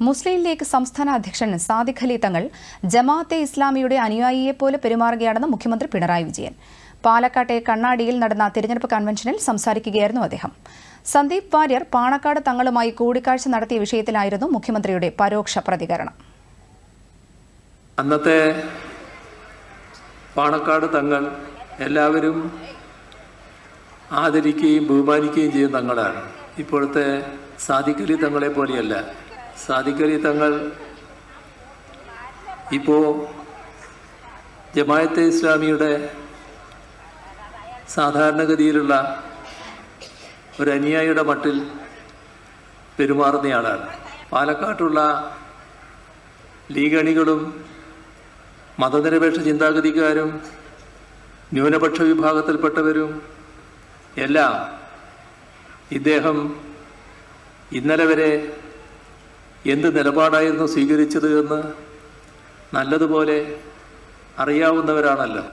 മുസ്ലിം league സംസ്ഥാന അധ്യക്ഷൻ സാദിഖ് അലി തങ്ങൾ ജമാഅത്തെ ഇസ്ലാമിയുടെ അനുയായിയെപ്പോലെ പെരുമാറുകയാണെന്ന് മുഖ്യമന്ത്രി പിണറായി വിജയൻ. പാലക്കാട്ടെ കണ്ണാടിയിൽ നടന്ന തിരഞ്ഞെടുപ്പ് കൺവെൻഷനിൽ സംസാരിക്കുകയായിരുന്നു അദ്ദേഹം. സന്ദീപ് വാര്യർ പാണക്കാട് തങ്ങളുമായി കൂടിക്കാഴ്ച നടത്തിയ വിഷയത്തിലായിരുന്നു മുഖ്യമന്ത്രിയുടെ പരോക്ഷ പ്രതികരണം. അന്നത്തെ പാണക്കാട് തങ്ങൾ എല്ലാവരും ആദരിക്കുകയും ബഹുമാനിക്കുകയും ചെയ്യുന്ന തങ്ങളാണ്. ഇപ്പോഴത്തെ സാദിഖ് അലി തങ്ങളെ പോലെയല്ല. സാദിഖ് അലി തങ്ങൾ ഇപ്പോൾ ജമാഅത്തെ ഇസ്ലാമിയുടെ സാധാരണഗതിയിലുള്ള ഒരു അനുയായിയുടെ മട്ടിൽ പെരുമാറുന്നയാളാണ്. പാലക്കാട്ടുള്ള ലീഗ് അണികളും മതനിരപേക്ഷ ചിന്താഗതിക്കാരും ന്യൂനപക്ഷ വിഭാഗത്തിൽപ്പെട്ടവരും എല്ലാം ഇദ്ദേഹം ഇന്നലെ വരെ എന്ത് നിലപാടായിരുന്നു സ്വീകരിച്ചത് എന്ന് നല്ലതുപോലെ അറിയാവുന്നവരാണല്ലോ.